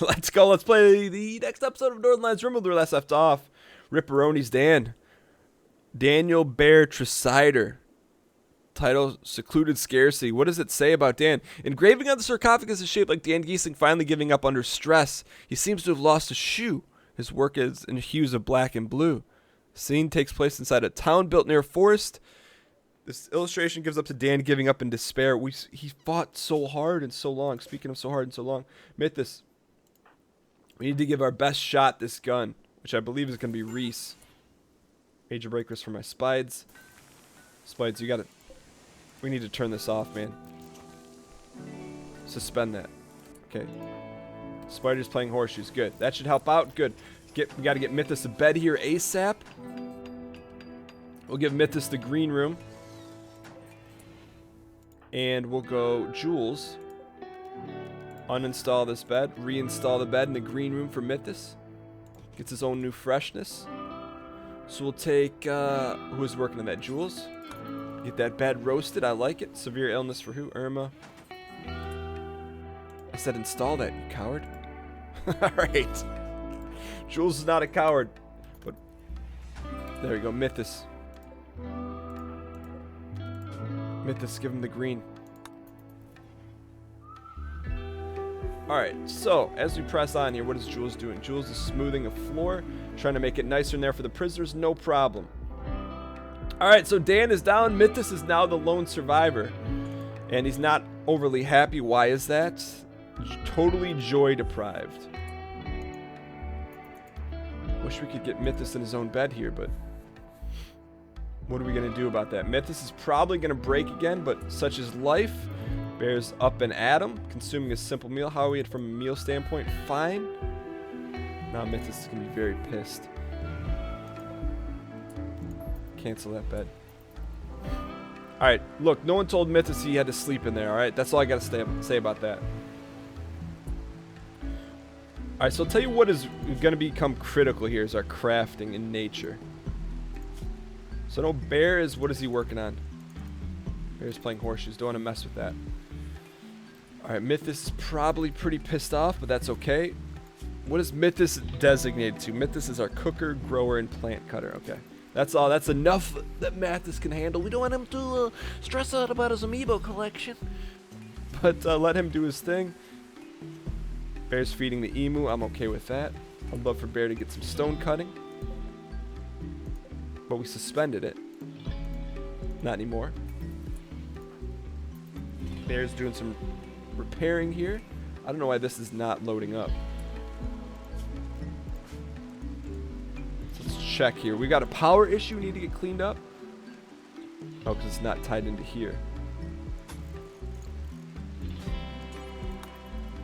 Let's go. Let's play the next episode of Northernlion's RimWorld where last left off. Ripperonis Dan. Daniel Bear Tresider. Title, Secluded Scarcity. What does it say about Dan? Engraving on the sarcophagus is shaped like Dan Giesling finally giving up under stress. He seems to have lost a shoe. His work is in hues of black and blue. The scene takes place inside a town built near a forest. This illustration gives up to Dan giving up in despair. He fought so hard and so long. Speaking of so hard and so long. Mathas, we need to give our best shot this gun, which I believe is going to be Reese. Major breakers for my Spides. Spides, you got to... We need to turn this off, man. Suspend that. Okay. Spider's playing horseshoes. Good. That should help out. Good. We got to get Mathas to bed here ASAP. We'll give Mathas the green room. And we'll go Jules. Uninstall this bed. Reinstall the bed in the green room for Mathas. Gets his own new freshness. So we'll take... who is working on that? Jules? Get that bed roasted. I like it. Severe illness for who? Irma. I said install that, you coward. Alright. Jules is not a coward. But there we go. Mathas. Mathas, give him the green. Alright, so as we press on here, what is Jules doing? Jules is smoothing a floor, trying to make it nicer in there for the prisoners. No problem. Alright, so Dan is down. Mathas is now the lone survivor. And he's not overly happy. Why is that? Totally joy deprived. Wish we could get Mathas in his own bed here, but what are we going to do about that? Mathas is probably going to break again, but such is life. Bear's up and at him, consuming a simple meal. How are we at from a meal standpoint? Fine. Now Mathas is going to be very pissed. Cancel that bed. Alright, look, no one told Mathas he had to sleep in there, alright? That's all I got to say about that. Alright, so I'll tell you what is going to become critical here is our crafting in nature. So no, Bear is, what is he working on? Bear's playing horseshoes, don't want to mess with that. Alright, Mathas is probably pretty pissed off, but that's okay. What is Mathas designated to? Mathas is our cooker, grower, and plant cutter, okay. That's all, that's enough that Mathas can handle. We don't want him to stress out about his amiibo collection. But let him do his thing. Bear's feeding the emu, I'm okay with that. I'd love for Bear to get some stone cutting. But we suspended it. Not anymore. Bear's doing some repairing here. I don't know why this is not loading up. So let's check here. We got a power issue we need to get cleaned up. Oh, because it's not tied into here.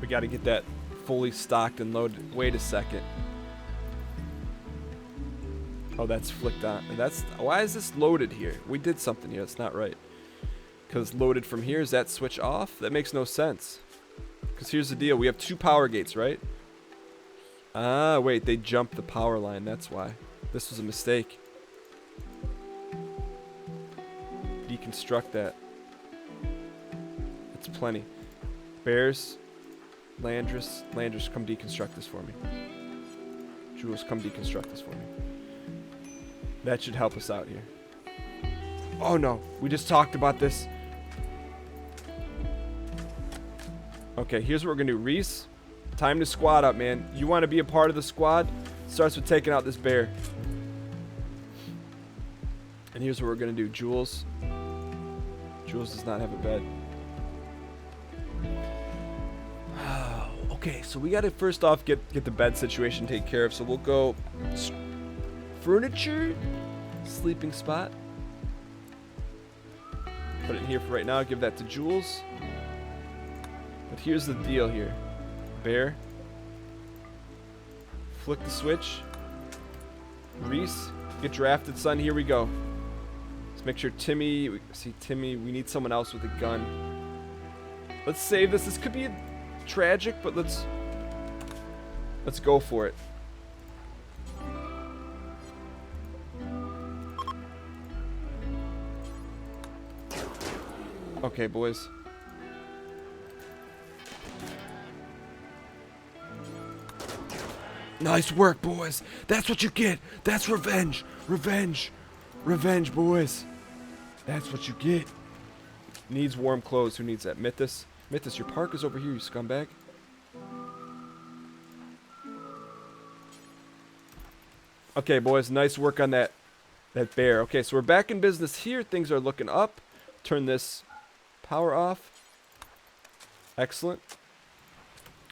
We got to get that fully stocked and loaded. Wait a second. Oh, that's flicked on. That's why is this loaded here? We did something here. That's not right. Because loaded from here, is that switch off? That makes no sense. Because here's the deal. We have two power gates, right? Ah, wait. They jumped the power line. That's why. This was a mistake. Deconstruct that. That's plenty. Bears. Landris. Landris, come deconstruct this for me. Jules, come deconstruct this for me. That should help us out here. Oh no, we just talked about this. Okay, here's what we're gonna do. Reese, time to squad up, man. You wanna be a part of the squad? Starts with taking out this bear. And here's what we're gonna do. Jules. Jules does not have a bed. Okay, so we gotta first off get the bed situation taken care of. So we'll go furniture, sleeping spot. Put it in here for right now. Give that to Jules. But here's the deal here. Bear. Flick the switch. Reese, get drafted, son. Here we go. Let's make sure Timmy. See Timmy. We need someone else with a gun. Let's save this. This could be tragic, but let's go for it. Okay, boys. Nice work, boys. That's what you get. That's revenge. Revenge. Revenge, boys. That's what you get. Needs warm clothes. Who needs that? Mathas. Mathas, your park is over here, you scumbag. Okay, boys. Nice work on that bear. Okay, so we're back in business here. Things are looking up. Turn this power off. Excellent.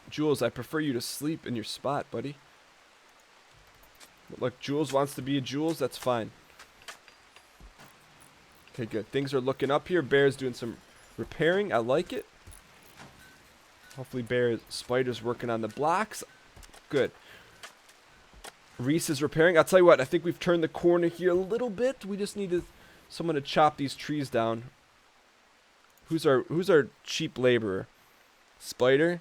Jules, I prefer you to sleep in your spot, buddy. Look, Jules wants to be a Jules. That's fine. Okay, good. Things are looking up here. Bear's doing some repairing. I like it. Hopefully Spider's working on the blocks. Good. Reese is repairing. I'll tell you what. I think we've turned the corner here a little bit. We just need someone to chop these trees down. Who's our cheap laborer? Spider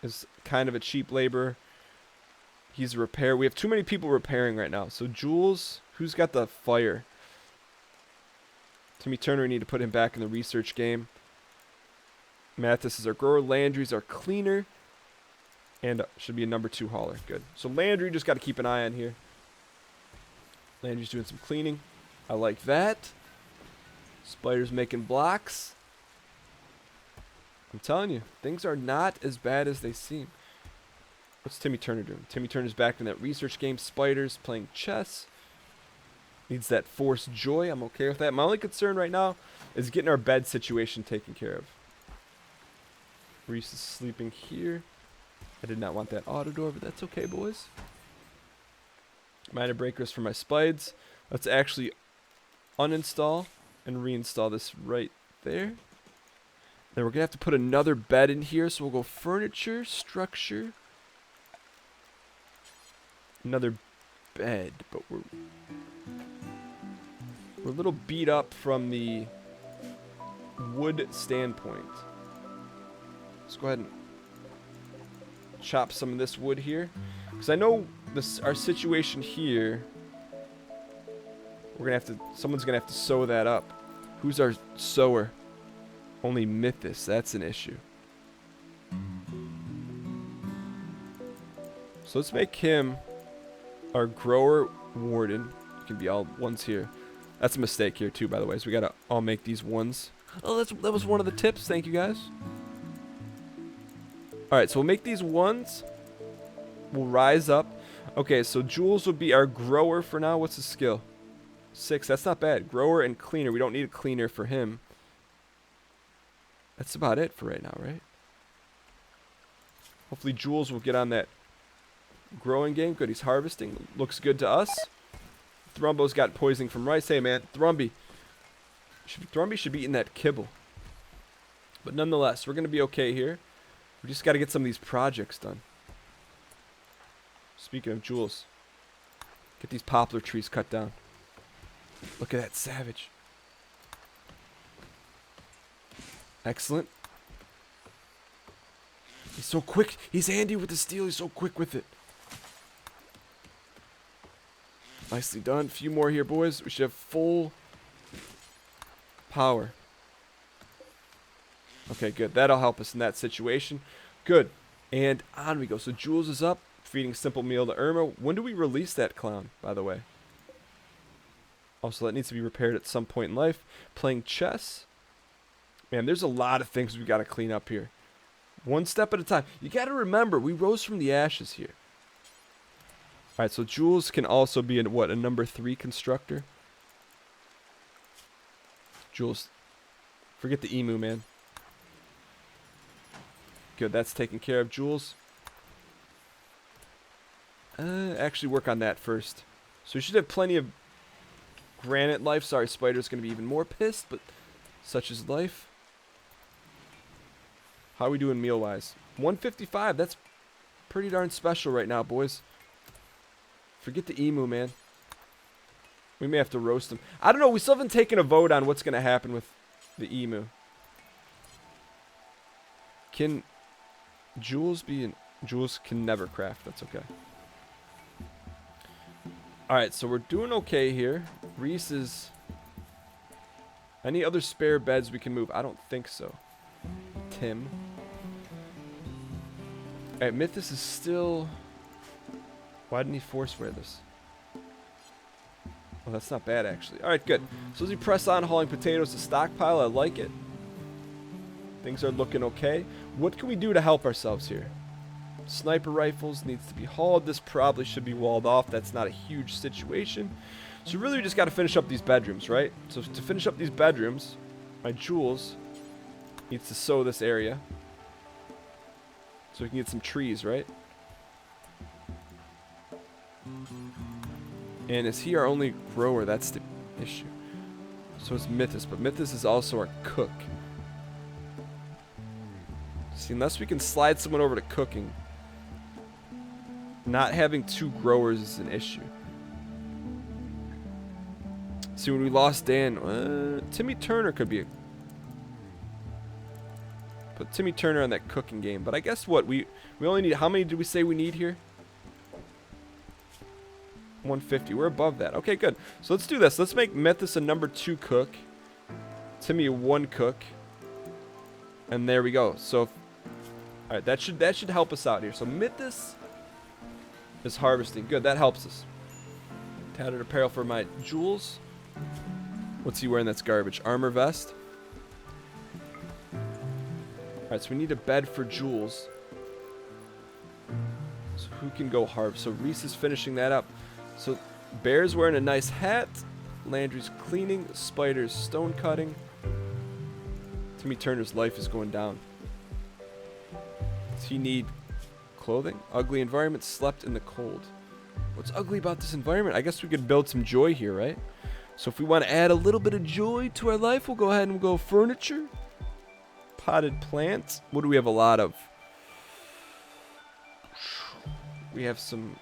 is kind of a cheap laborer. He's a repair. We have too many people repairing right now. So Jules, who's got the fire? Timmy Turner, we need to put him back in the research game. Mathas is our grower. Landry's our cleaner. And should be a number 2 hauler. Good. So Landry, just got to keep an eye on here. Landry's doing some cleaning. I like that. Spider's making blocks. I'm telling you, things are not as bad as they seem. What's Timmy Turner doing? Timmy Turner's back in that research game. Spider's playing chess. Needs that forced joy. I'm okay with that. My only concern right now is getting our bed situation taken care of. Reese is sleeping here. I did not want that auto door, but that's okay, boys. Minor breakers for my Spides. Let's actually uninstall and reinstall this right there. Then we're going to have to put another bed in here, so we'll go furniture, structure, another bed, but we're a little beat up from the wood standpoint. Let's go ahead and chop some of this wood here, because I know our situation here. Someone's gonna have to sew that up. Who's our sewer? Only Mathas. That's an issue. So let's make him our grower warden. He can be all ones here. That's a mistake here too, by the way. So we gotta all make these ones. Oh, that was one of the tips. Thank you guys. All right, so we'll make these ones. We'll rise up. Okay, so Jules will be our grower for now. What's his skill? 6. That's not bad. Grower and cleaner. We don't need a cleaner for him. That's about it for right now, right? Hopefully Jules will get on that growing game. Good, he's harvesting. Looks good to us. Thrumbo's got poisoning from rice. Hey, man, Thrumby should be eating that kibble. But nonetheless, we're going to be okay here. We just got to get some of these projects done. Speaking of Jules, get these poplar trees cut down. Look at that savage. Excellent. He's so quick. He's handy with the steel. He's so quick with it. Nicely done. A few more here, boys. We should have full power. Okay, good. That'll help us in that situation. Good. And on we go. So Jules is up, feeding simple meal to Irma. When do we release that clown, by the way? Also, that needs to be repaired at some point in life. Playing chess. Man, there's a lot of things we've got to clean up here. One step at a time. You got to remember, we rose from the ashes here. All right, so Jules can also be a number 3 constructor. Jules, forget the emu, man. Good, that's taken care of, Jules. Actually work on that first. So we should have plenty of granite life. Sorry, Spider's going to be even more pissed, but such is life. How are we doing meal-wise? 155, that's pretty darn special right now, boys. Forget the emu, man. We may have to roast him. I don't know, we still haven't taken a vote on what's going to happen with the emu. Can Jules be in... Jules can never craft, that's okay. Alright, so we're doing okay here. Reese is... Any other spare beds we can move? I don't think so. Tim. Alright, Mythos is still... Why didn't he force wear this? Oh, that's not bad, actually. Alright, good. So as we press on, hauling potatoes to stockpile, I like it. Things are looking okay. What can we do to help ourselves here? Sniper rifles needs to be hauled. This probably should be walled off. That's not a huge situation. So really we just got to finish up these bedrooms, right? So to finish up these bedrooms, my Jules needs to sow this area. So we can get some trees, right? And is he our only grower? That's the issue. So it's Mythos, but Mythos is also our cook. See, unless we can slide someone over to cooking, not having two growers is an issue. See, when we lost Dan, Timmy Turner could be a... Put Timmy Turner on that cooking game. But I guess what? We only need... How many did we say we need here? 150. We're above that. Okay, good. So let's do this. Let's make Mythos a number 2 cook. Timmy a 1 cook. And there we go. So... Alright, that should help us out here. So Mythos is harvesting. Good, that helps us. Tattered apparel for my Jules. What's he wearing that's garbage? Armor vest. Alright, so we need a bed for Jules. So who can go harvest? So Reese is finishing that up. So Bear's wearing a nice hat. Landry's cleaning. Spider's stone cutting. Timmy Turner's life is going down. Does he need clothing? Ugly environment, slept in the cold. What's ugly about this environment? I guess we could build some joy here, right? So if we want to add a little bit of joy to our life, we'll go ahead and go furniture. Potted plants. What do we have a lot of? We have some...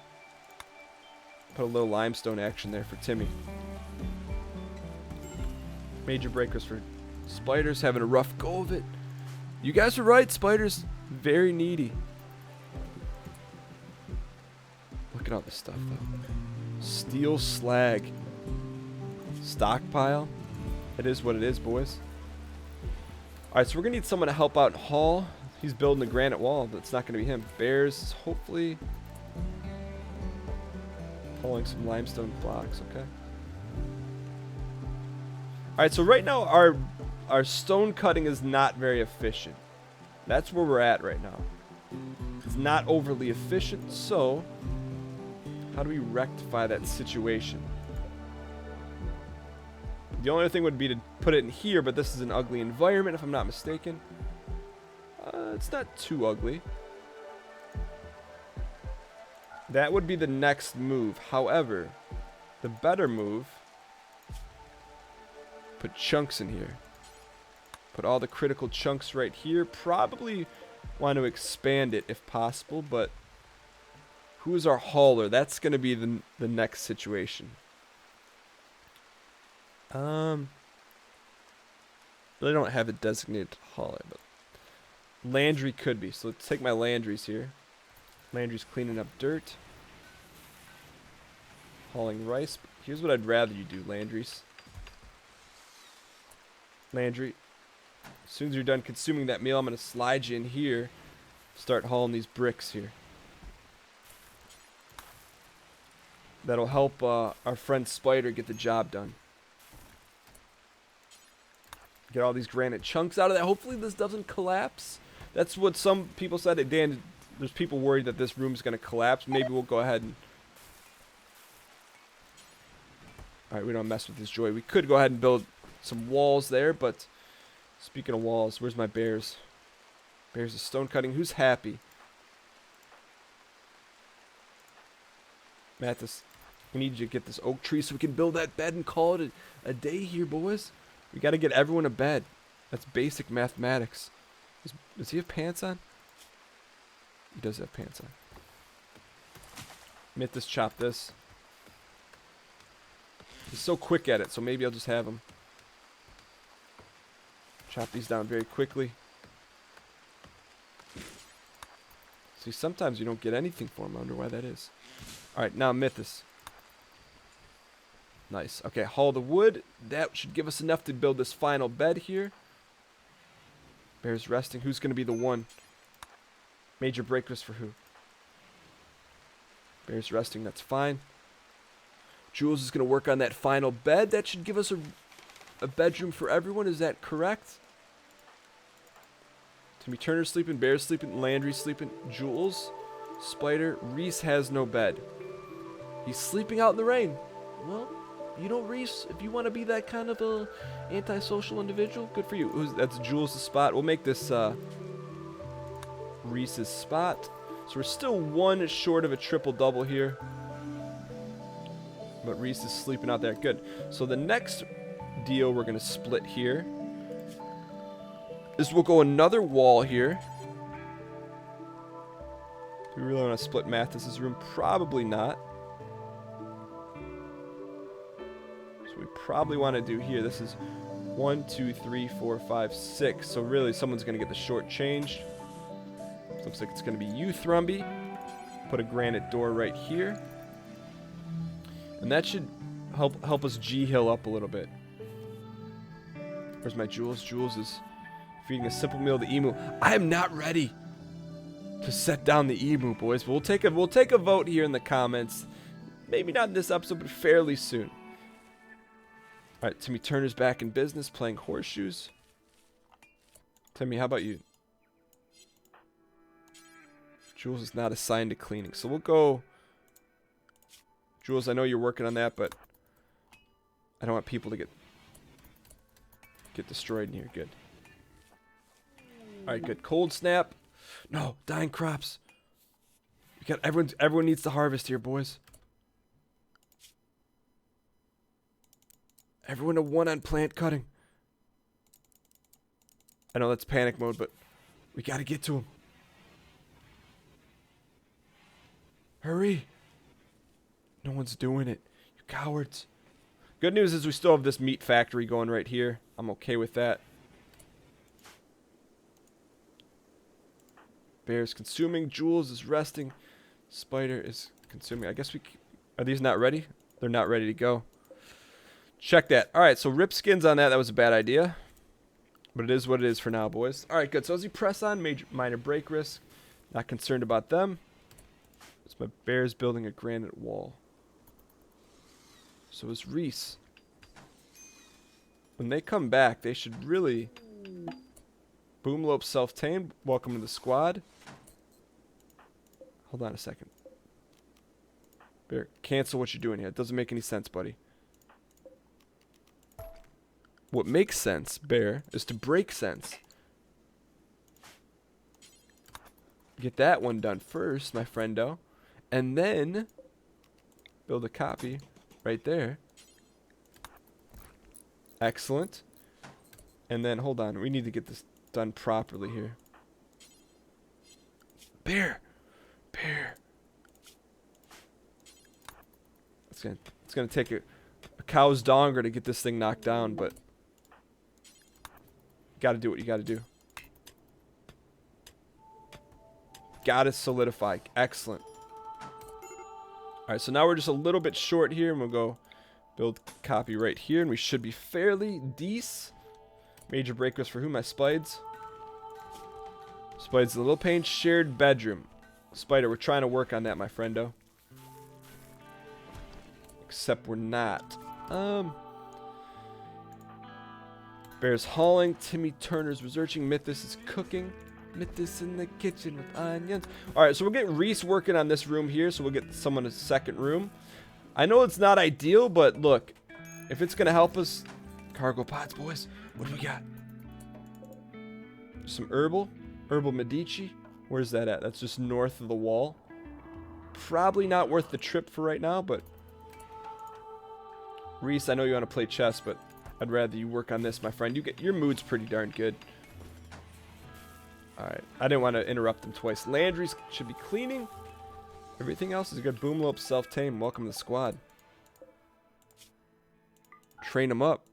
Put a little limestone action there for Timmy. Major breakers for Spider's having a rough go of it. You guys are right, Spider's very needy. Look at all this stuff, though. Steel slag. Stockpile. It is what it is, boys. Alright, so we're going to need someone to help out and haul. He's building a granite wall, but it's not going to be him. Bears, hopefully... Pulling some limestone blocks, okay. Alright, so right now our stone cutting is not very efficient. That's where we're at right now. It's not overly efficient, so how do we rectify that situation? The only other thing would be to put it in here, but this is an ugly environment if I'm not mistaken. It's not too ugly. That would be the next move. However, the better move, put chunks in here. Put all the critical chunks right here. Probably want to expand it if possible, but who's our hauler? That's going to be the next situation. Really don't have a designated hauler, but Landry could be. So let's take my Landry's here. Landry's cleaning up dirt. Hauling rice. Here's what I'd rather you do, Landry's. Landry, as soon as you're done consuming that meal, I'm going to slide you in here. Start hauling these bricks here. That'll help our friend Spider get the job done. Get all these granite chunks out of that. Hopefully this doesn't collapse. That's what some people said. Hey, Dan, there's people worried that this room's going to collapse. Maybe we'll go ahead and... Alright, we don't mess with this joy. We could go ahead and build some walls there, but... Speaking of walls, where's my bears? Bears is stone cutting. Who's happy? Mathas, we need you to get this oak tree so we can build that bed and call it a day here, boys. We got to get everyone a bed. That's basic mathematics. Does he have pants on? He does have pants on. Mythos chop this. He's so quick at it, so maybe I'll just have him. Chop these down very quickly. See, sometimes you don't get anything for him. I wonder why that is. Alright, now Mythos. Nice. Okay, haul the wood. That should give us enough to build this final bed here. Bear's resting. Who's going to be the one? Major break risk for who? Bear's resting, that's fine. Jules is going to work on that final bed. That should give us a bedroom for everyone. Is that correct? Timmy Turner's sleeping, Bear's sleeping, Landry's sleeping, Jules, Spider, Reese has no bed. He's sleeping out in the rain. Well, you know, Reese, if you want to be that kind of a antisocial individual, good for you. That's Jules' spot. We'll make this Reese's spot. So we're still one short of a triple-double here. But Reese is sleeping out there. Good. So the next deal we're going to split here is we'll go another wall here. Do we really want to split Mathas' room? Probably not. So we probably want to do here. This is 1, 2, 3, 4, 5, 6. So really someone's going to get the short change. Looks like it's going to be you, Thrumby. Put a granite door right here. And that should help us G-Hill up a little bit. Where's my Jules? Jules is feeding a simple meal to the emu. I am not ready to set down the emu, boys. But we'll take a vote here in the comments. Maybe not in this episode, but fairly soon. All right, Timmy Turner's back in business, playing horseshoes. Timmy, how about you? Jules is not assigned to cleaning, so we'll go. Jules, I know you're working on that, but I don't want people to get destroyed in here. Good. All right, good. Cold snap. No, dying crops. We got everyone needs to harvest here, boys. Everyone a 1 on plant cutting. I know that's panic mode, but we got to get to him. Hurry. No one's doing it. You cowards. Good news is we still have this meat factory going right here. I'm okay with that. Bear's consuming. Jules is resting. Spider is consuming. I guess we... Are these not ready? They're not ready to go. Check that. Alright, so rip skins on that. That was a bad idea. But it is what it is for now, boys. Alright, good. So as you press on, minor break risk. Not concerned about them. It's my Bear's building a granite wall. So is Reese. When they come back, they should really... Boomlope self-tamed. Welcome to the squad. Hold on a second. Bear, cancel what you're doing here. It doesn't make any sense, buddy. What makes sense, Bear, is to break sense. Get that one done first, my friendo. And then build a copy right there. Excellent. And then, hold on. We need to get this done properly here. Bear! Bear! It's gonna take a cow's donger to get this thing knocked down, but... Gotta do what you gotta do. Gotta solidify. Excellent. Alright, so now we're just a little bit short here, and we'll go build copy right here, and we should be fairly decent. Major breakers for who? My Spides. Spides, the Little Pain shared bedroom. Spider, we're trying to work on that, my friendo. Except we're not. Bear's hauling. Timmy Turner's researching. Mathas is cooking. Mathas in the kitchen with onions. Alright, so we'll get Reese working on this room here, so we'll get someone a second room. I know it's not ideal, but look, if it's going to help us... Cargo pods, boys. What do we got? Some herbal Medici. Where's that at? That's just north of the wall. Probably not worth the trip for right now, but... Reese, I know you want to play chess, but I'd rather you work on this, my friend. Your mood's pretty darn good. Alright, I didn't want to interrupt them twice. Landry's should be cleaning. Everything else is good. Boomlope, self-tame. Welcome to the squad. Train them up.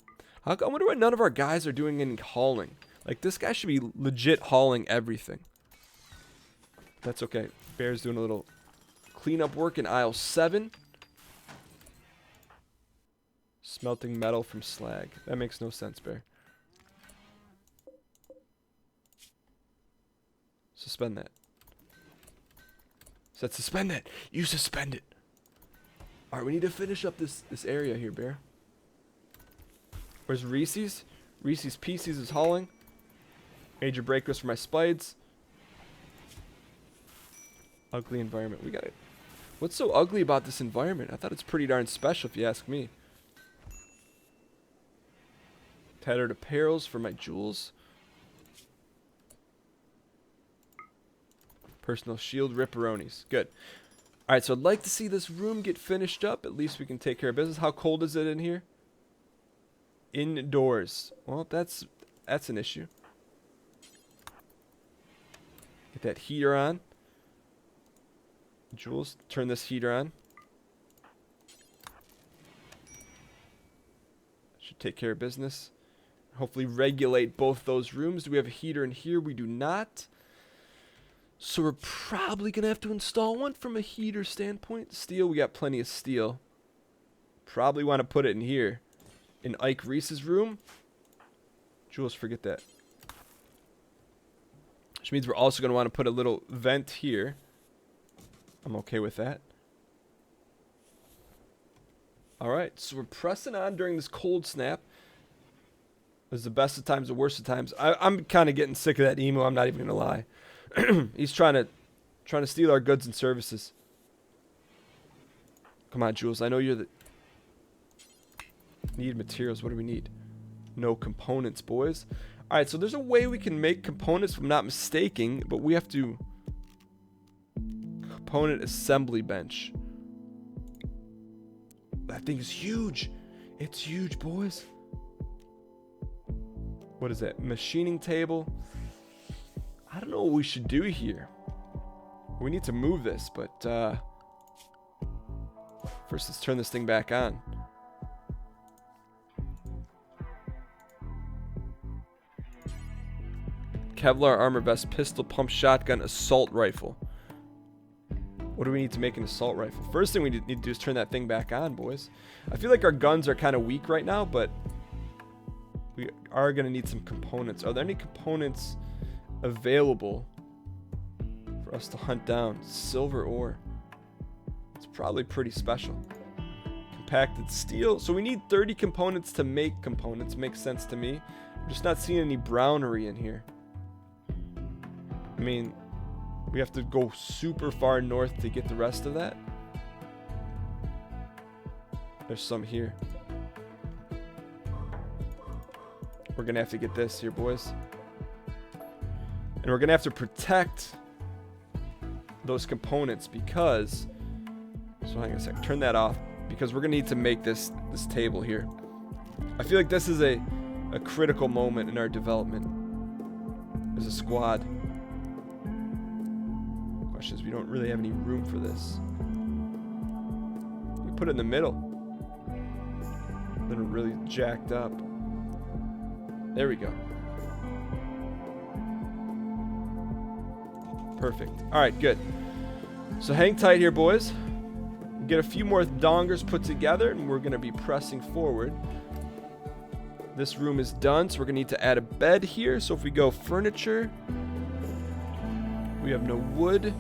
I wonder why none of our guys are doing any hauling. Like, this guy should be legit hauling everything. That's okay. Bear's doing a little cleanup work in aisle 7. Smelting metal from slag. That makes no sense, Bear. Suspend that. Said suspend that. You suspend it. All right, we need to finish up this area here, Bear. Where's Reese's? Reese's Pieces is hauling. Major breakers for my spides. Ugly environment. We got it. What's so ugly about this environment? I thought it's pretty darn special, if you ask me. Tattered apparels for my jewels. Personal shield, ripperonis. Good. Alright, so I'd like to see this room get finished up. At least we can take care of business. How cold is it in here? Indoors. Well, that's an issue. Get that heater on. Jules, turn this heater on. Should take care of business. Hopefully regulate both those rooms. Do we have a heater in here? We do not. So we're probably going to have to install one from a heater standpoint. Steel, we got plenty of steel. Probably want to put it in here. In Ike Reese's room. Jules, forget that. Which means we're also going to want to put a little vent here. I'm okay with that. Alright, so we're pressing on during this cold snap. It was the best of times, the worst of times. I'm kind of getting sick of that emo, I'm not even going to lie. He's trying to steal our goods and services. Come on, Jules. I know you're the... Need materials. What do we need? No components, boys. Alright, so there's a way we can make components if I'm not mistaken, but we have to... Component assembly bench. That thing is huge. It's huge, boys. What is that? Machining table. I don't know what we should do here. We need to move this, but first let's turn this thing back on. Kevlar armor vest, pistol, pump, shotgun, assault rifle. What do we need to make an assault rifle? First thing we need to do is turn that thing back on, boys. I feel like our guns are kind of weak right now, but we are going to need some components. Are there any components available for us to hunt down? Silver ore. It's probably pretty special. Compacted steel. So we need 30 components to make components. Makes sense to me. I'm just not seeing any brownery in here. I mean, we have to go super far north to get the rest of that. There's some here. We're gonna have to get this here, boys. And we're gonna have to protect those components because... So hang on a sec, turn that off. Because we're gonna need to make this table here. I feel like this is a critical moment in our development as a squad. Question is, we don't really have any room for this. We put it in the middle. Then we're really jacked up. There we go. Perfect. Alright, good. So hang tight here, boys. Get a few more dongers put together, and we're going to be pressing forward. This room is done, so we're going to need to add a bed here. So if we go furniture, we have no wood.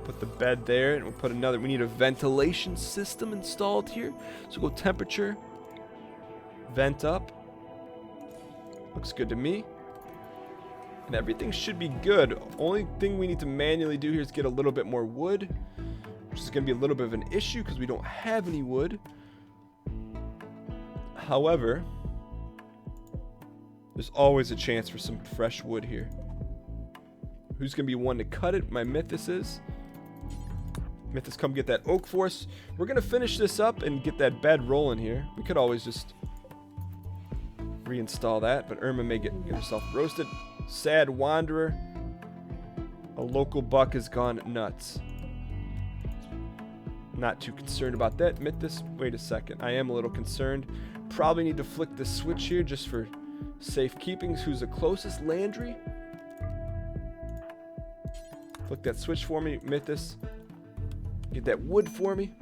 Put the bed there, and we'll put another. We need a ventilation system installed here. So go temperature, vent up. Looks good to me. And everything should be good. Only thing we need to manually do here is get a little bit more wood, which is going to be a little bit of an issue because we don't have any wood. However, there's always a chance for some fresh wood here. Who's going to be one to cut it? My Mathas is. Mathas, come get that oak for us. We're going to finish this up and get that bed rolling here. We could always just reinstall that, but Irma may get herself roasted. Sad wanderer. A local buck has gone nuts. Not too concerned about that. Mathas, wait a second. I am a little concerned. Probably need to flick the switch here just for safekeeping. Who's the closest? Landry? Flick that switch for me, Mathas. Get that wood for me.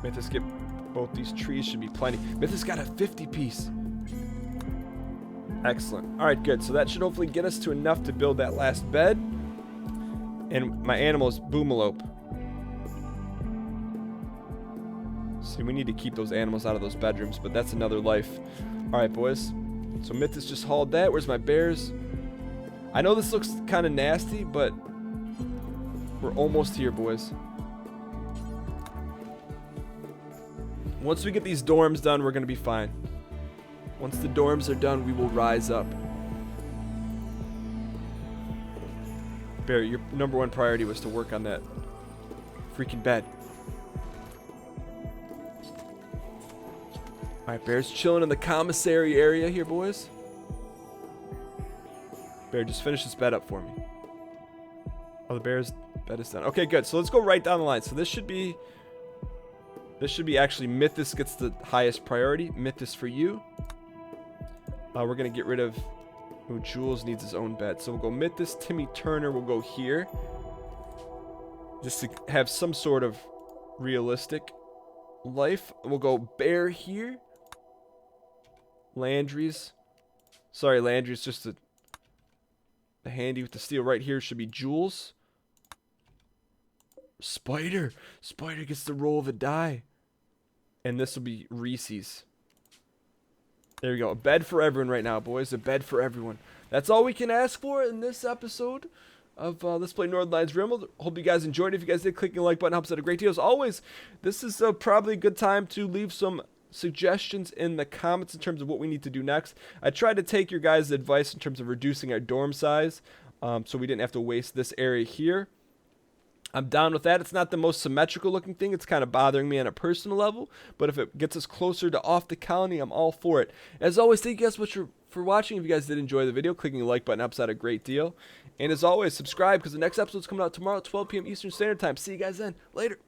Mathas, get both these trees, should be plenty. Mathas got a 50 piece. Excellent. All right, good. So that should hopefully get us to enough to build that last bed. And my animal's boomalope. See, we need to keep those animals out of those bedrooms, but that's another life. All right, boys. So Mathas just hauled that. Where's my bears? I know this looks kind of nasty, but we're almost here, boys. Once we get these dorms done, we're going to be fine. Once the dorms are done, we will rise up. Bear, your number one priority was to work on that freaking bed. Alright, Bear's chilling in the commissary area here, boys. Bear, just finish this bed up for me. Oh, the bear's bed is done. Okay, good. So let's go right down the line. So this should be actually Mathas gets the highest priority. Mathas for you. We're going to get rid of... Ooh, Jules needs his own bed. So we'll go Mathas. Timmy Turner will go here. Just to have some sort of realistic life. We'll go Bear here. Landry's. Sorry, Landry's just a handy with the steel. Right here should be Jules. Spider. Spider gets the roll of a die. And this will be Reese's. There we go. A bed for everyone right now, boys. A bed for everyone. That's all we can ask for in this episode of Let's Play Northernlion's RimWorld. Hope you guys enjoyed it. If you guys did, clicking the like button helps out a great deal. As always, this is probably a good time to leave some suggestions in the comments in terms of what we need to do next. I tried to take your guys' advice in terms of reducing our dorm size so we didn't have to waste this area here. I'm down with that. It's not the most symmetrical looking thing. It's kind of bothering me on a personal level. But if it gets us closer to off the colony, I'm all for it. As always, thank you guys much for watching. If you guys did enjoy the video, clicking the like button helps out a great deal. And as always, subscribe because the next episode's coming out tomorrow at 12 p.m. Eastern Standard Time. See you guys then. Later.